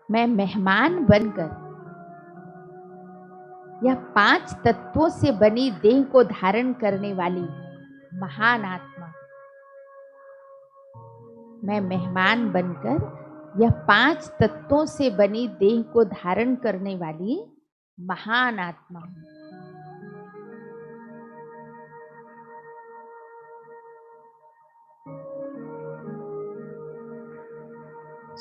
मैं मेहमान बनकर यह 5 तत्वों से बनी देह को धारण करने वाली महान आत्मा, मैं मेहमान बनकर यह 5 तत्वों से बनी देह को धारण करने वाली महान आत्मा हूं।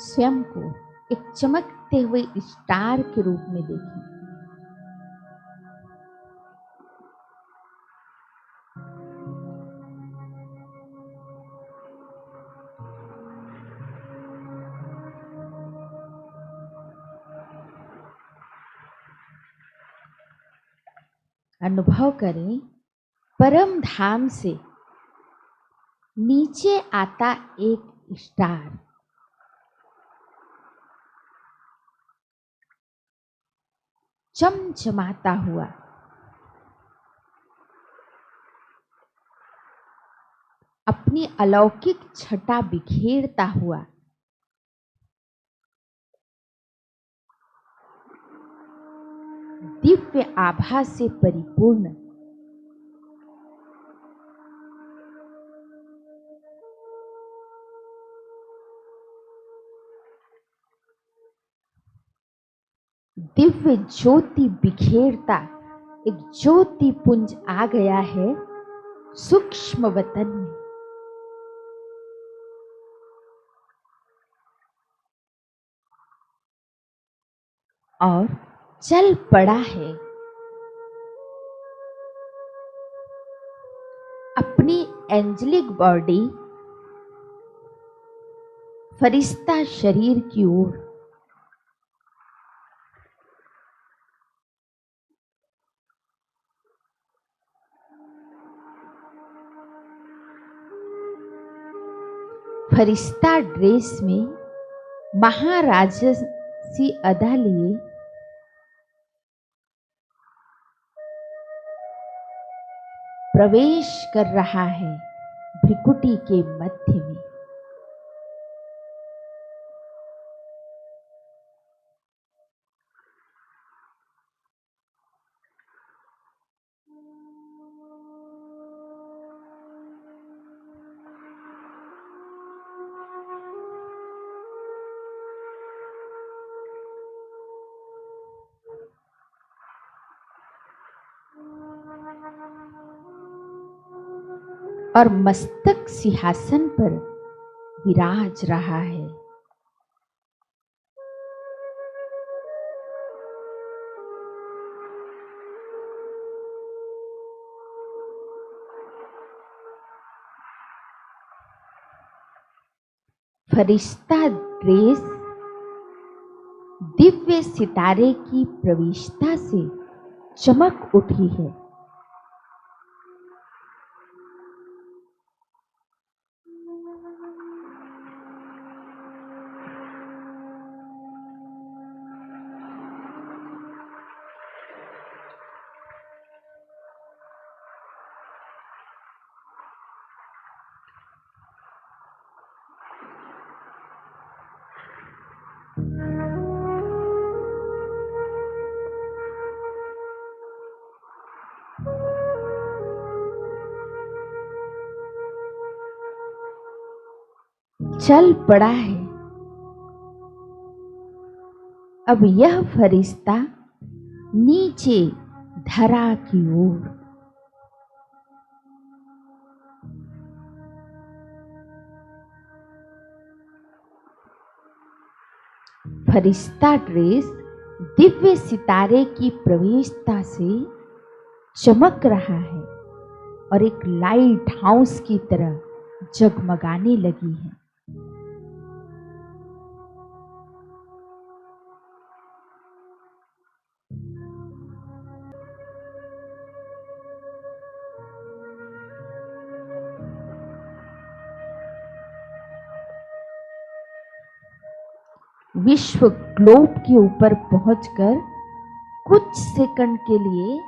स्वयं को एक चमकते हुए स्टार के रूप में देखें। अनुभव करें, परम धाम से नीचे आता एक स्टार चमचमाता हुआ अपनी अलौकिक छटा बिखेरता हुआ दिव्य आभा से परिपूर्ण दिव्य ज्योति बिखेरता एक ज्योति पुंज आ गया है सूक्ष्म वतन में, और चल पड़ा है अपनी एंजेलिक बॉडी फरिश्ता शरीर की ओर। फरिश्ता ड्रेस में महाराजसी अदा लिए प्रवेश कर रहा है भ्रिकुटी के मध्य में। और मस्तक सिंहासन पर विराज रहा है। फरिश्ता ड्रेस दिव्य सितारे की प्रविष्टता से चमक उठी है। चल पड़ा है। अब यह फरिश्ता नीचे धरा की ओर। फरिश्ता ड्रेस दिव्य सितारे की प्रवेशता से चमक रहा है और एक लाइट हाउस की तरह जगमगाने लगी है। विश्व ग्लोब के ऊपर पहुंचकर कुछ सेकंड के लिए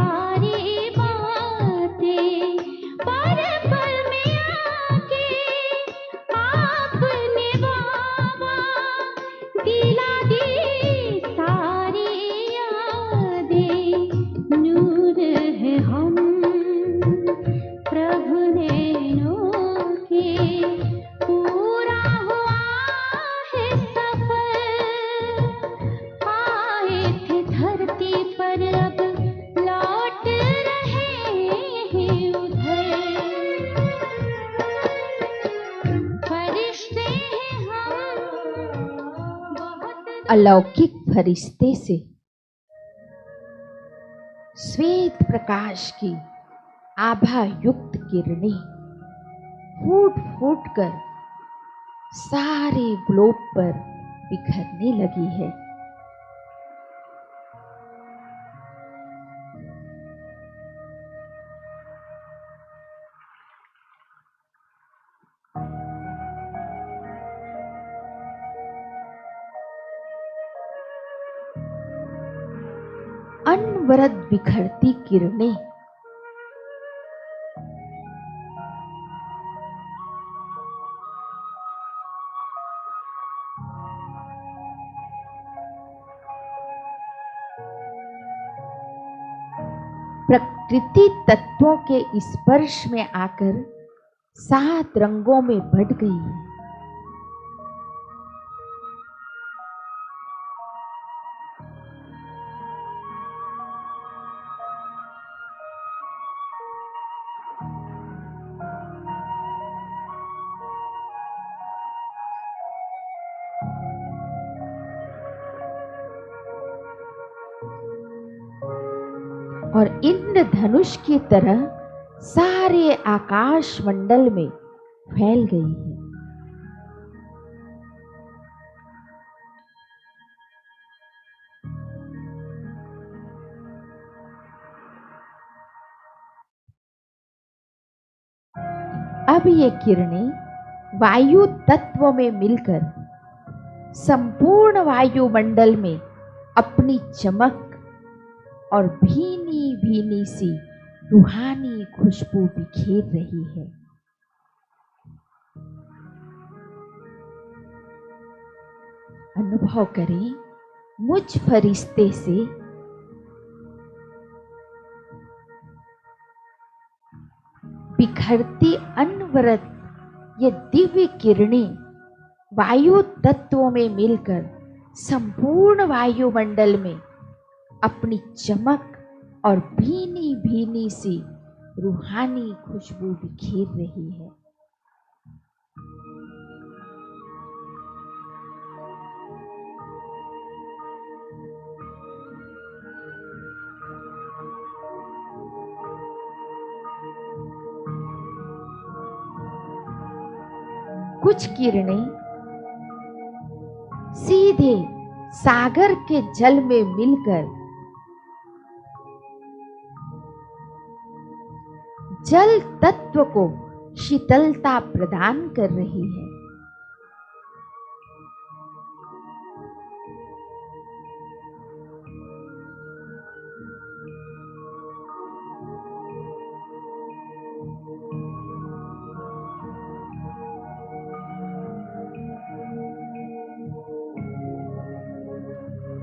सारी बातें पर पल में आके आपने बाबा दिला दी सारी यादें। नूर है हम प्रभु नैनों के, पूरा हुआ है सफर। आए थे धरती पर अब लौट रहे हैं उधर। फरिश्ते हैं हम बहुत अलौकिक फरिश्ते से श्वेत प्रकाश की आभा युक्त किरणें फूट फूट कर सारे ग्लोब पर बिखरने लगी है। अनवरत बिखरती किरणें प्रकृति तत्वों के स्पर्श में आकर 7 रंगों में बढ़ गई है। और इंद्रधनुष की तरह सारे आकाश मंडल में फैल गई है। अब ये किरणें वायु तत्व में मिलकर संपूर्ण वायुमंडल में अपनी चमक और भीनी भीनी सी रूहानी खुशबू बिखेर रही है। अनुभव करें मुझ फरिश्ते से बिखरती अनवरत ये दिव्य किरणें वायु तत्वों में मिलकर संपूर्ण वायुमंडल में अपनी चमक और भीनी भीनी सी रूहानी खुशबू बिखेर रही है। कुछ किरणें सीधे सागर के जल में मिलकर जल तत्व को शीतलता प्रदान कर रही है।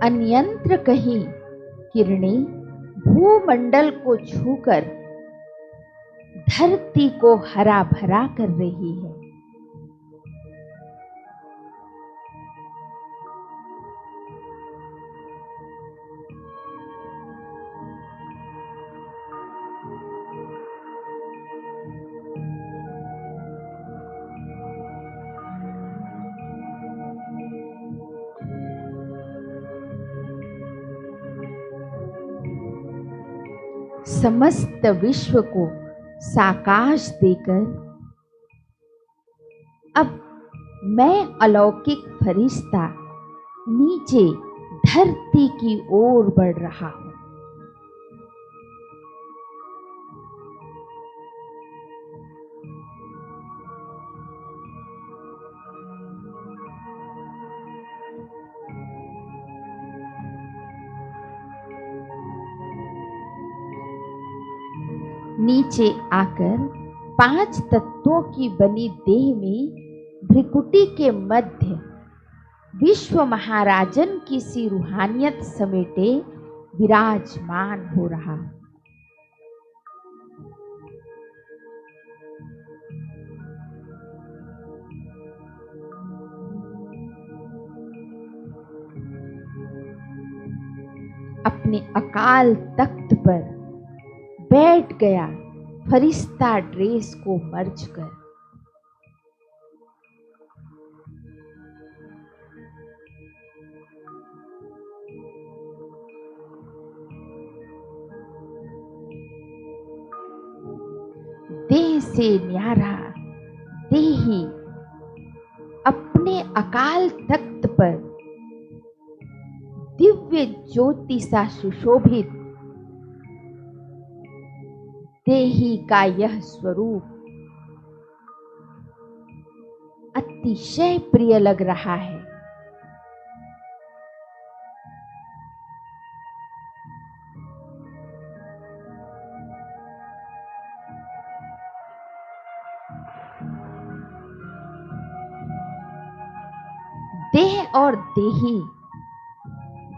अन्यंत्र कहीं किरणें भूमंडल को छूकर धरती को हरा भरा कर रही है। समस्त विश्व को साकाश देकर अब मैं अलौकिक फरिश्ता नीचे धरती की ओर बढ़ रहा हूं। नीचे आकर 5 तत्वों की बनी देह में भ्रिकुटी के मध्य विश्व महाराजन की सी रूहानियत समेटे विराजमान हो रहा। अपने अकाल तख्त पर बैठ गया फरिश्ता ड्रेस को मर्ज कर। देह से न्यारा देही अपने अकाल तख्त पर दिव्य ज्योति सा सुशोभित देही का यह स्वरूप अतिशय प्रिय लग रहा है। देह और देही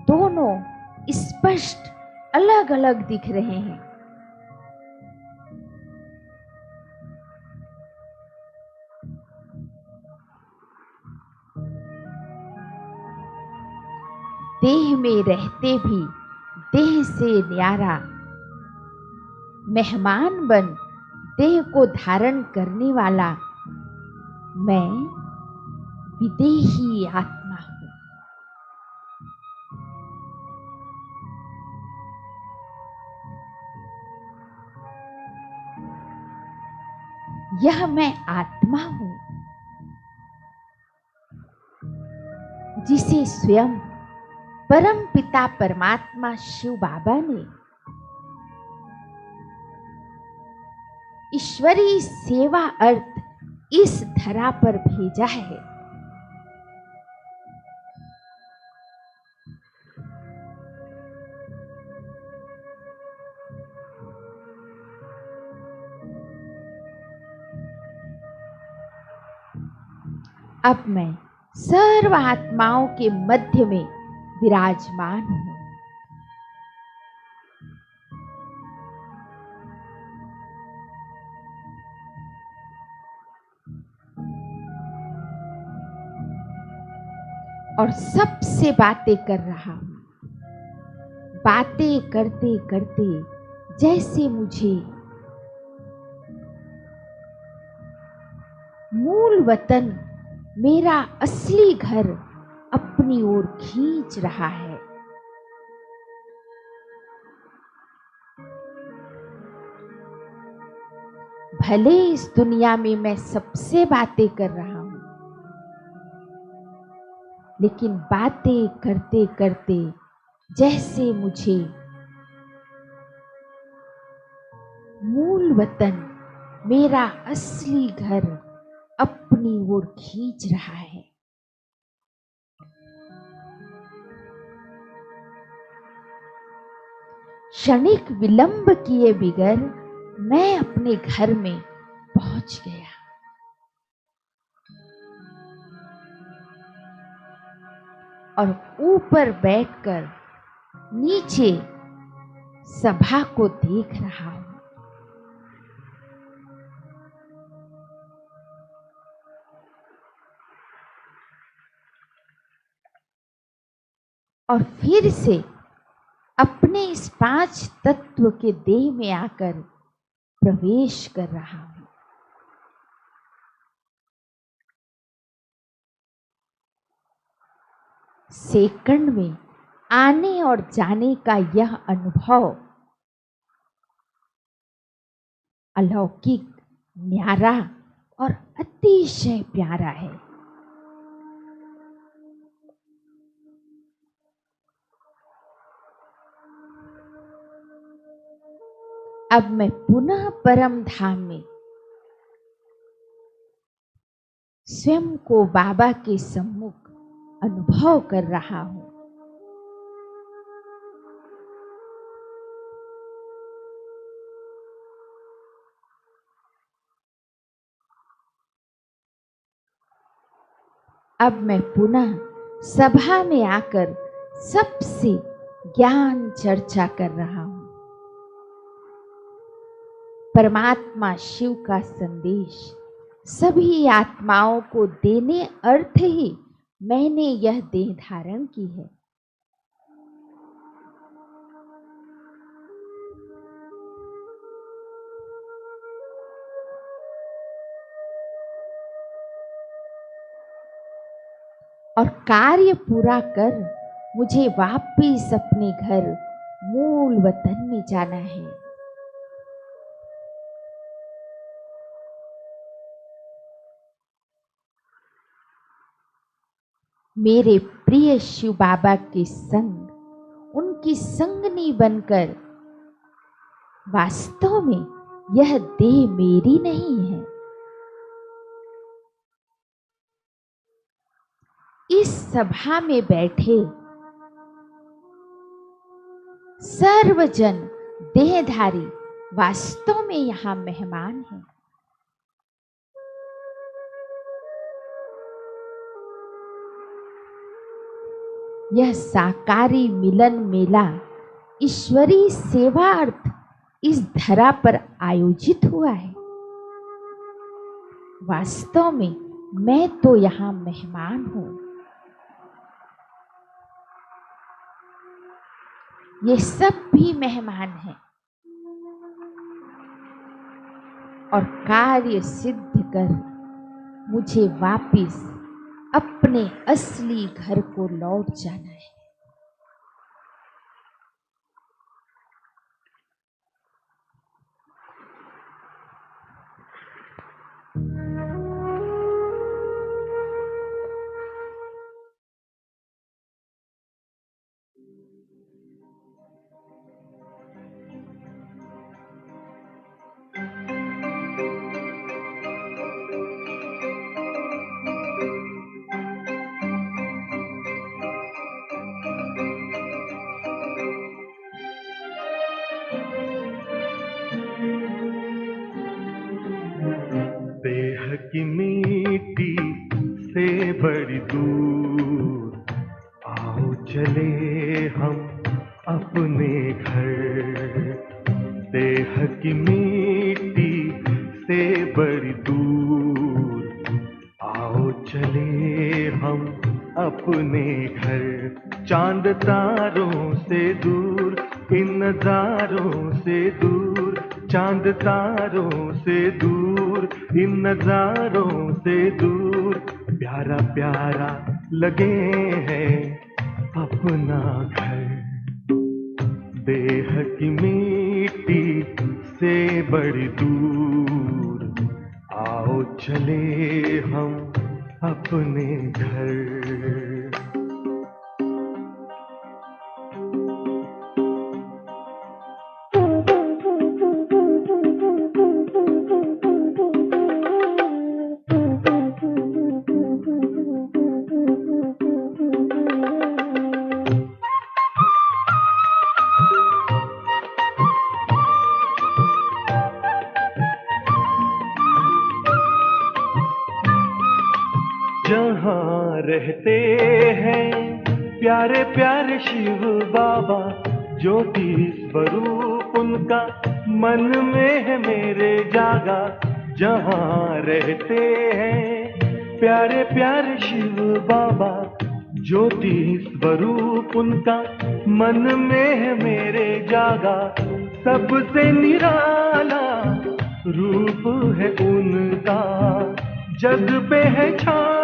दोनों स्पष्ट अलग अलग दिख रहे हैं। देह में रहते भी देह से न्यारा मेहमान बन देह को धारण करने वाला मैं विदेही आत्मा हूं। यह मैं आत्मा हूं जिसे स्वयं परम पिता परमात्मा शिव बाबा ने ईश्वरीय सेवा अर्थ इस धरा पर भेजा है। अब मैं सर्व आत्माओं के मध्य में विराजमान हूं। और सबसे बातें कर रहा हूं। बातें करते करते जैसे मुझे मूल वतन मेरा असली घर अपनी ओर खींच रहा है। भले इस दुनिया में मैं सबसे बातें कर रहा हूं, लेकिन बातें करते करते जैसे मुझे मूल वतन मेरा असली घर अपनी ओर खींच रहा है। क्षणिक विलंब किए बिगर मैं अपने घर में पहुंच गया। और ऊपर बैठकर नीचे सभा को देख रहा हूं। और फिर से अपने इस 5 तत्व के देह में आकर प्रवेश कर रहा हूं। सेकंड में आने और जाने का यह अनुभव अलौकिक, न्यारा और अतिशय प्यारा है। अब मैं पुनः परम धाम में स्वयं को बाबा के सम्मुख अनुभव कर रहा हूं। अब मैं पुनः सभा में आकर सबसे ज्ञान चर्चा कर रहा हूं। परमात्मा शिव का संदेश सभी आत्माओं को देने अर्थ ही मैंने यह देह धारण की है। और कार्य पूरा कर मुझे वापिस अपने घर मूल वतन में जाना है। मेरे प्रिय शिव बाबा के संग, उनकी संगनी बनकर, वास्तव में यह देह मेरी नहीं है। इस सभा में बैठे सर्वजन देहधारी वास्तव में यहां मेहमान हैं। यह साकारी मिलन मेला ईश्वरीय सेवार्थ इस धरा पर आयोजित हुआ है। वास्तव में मैं तो यहां मेहमान हूं। ये सब भी मेहमान हैं और कार्य सिद्ध कर मुझे वापिस अपने असली घर को लौट जाना है। देह की मिट्टी से बड़ी दूर आओ चले हम अपने घर। देह की मिट्टी से बड़ी दूर आओ चले हम अपने घर। चांद तारों से दूर, इन नजारों से दूर, चांद तारों से दूर, इन नजारों से दूर, प्यारा प्यारा लगे हैं अपना घर। देह की मिट्टी से बड़ी दूर आओ चले हम अपने घर। जहाँ रहते हैं प्यारे प्यारे शिव बाबा, ज्योति स्वरूप उनका मन में है मेरे जागा। जहाँ रहते हैं प्यारे प्यारे शिव बाबा, ज्योति स्वरूप उनका मन में है मेरे जागा। सबसे निराला रूप है उनका, जग पे है छाया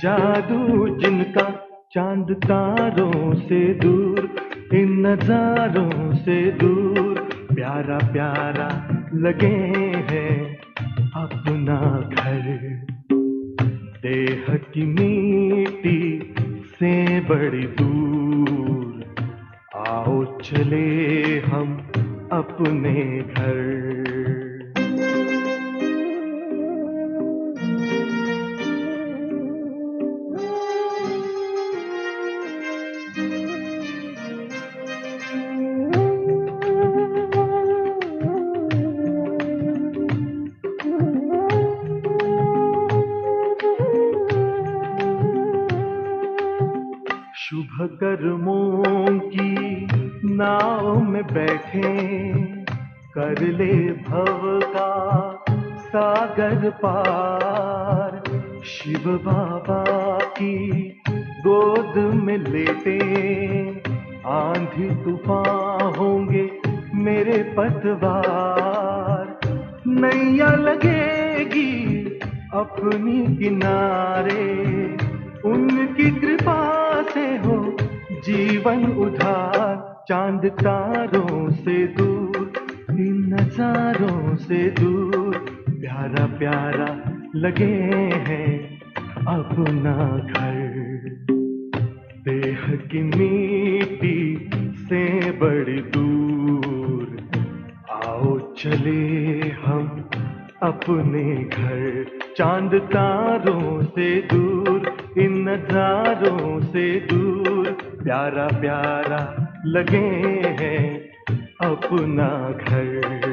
जादू जिनका। चांद तारों से दूर, इन नजारों से दूर, प्यारा प्यारा लगे हैं अपना घर। देह की मिट्टी से बड़ी दूर आओ चले हम अपने घर। कर्मों की नाव में बैठे, कर ले भव का सागर पार। शिव बाबा की गोद में लेटे, आंधी तूफान होंगे मेरे पतवार। नैया लगेगी अपनी किनारे, उनकी कृपा से हो जीवन उधार। चांद तारों से दूर, इन नजारों से दूर, प्यारा प्यारा लगे हैं अपना घर। देह की मिट्टी से बड़ी दूर, आओ चले हम अपने घर। चांद तारों से दूर, इन नजारों से दूर, प्यारा प्यारा लगे हैं अपना घर।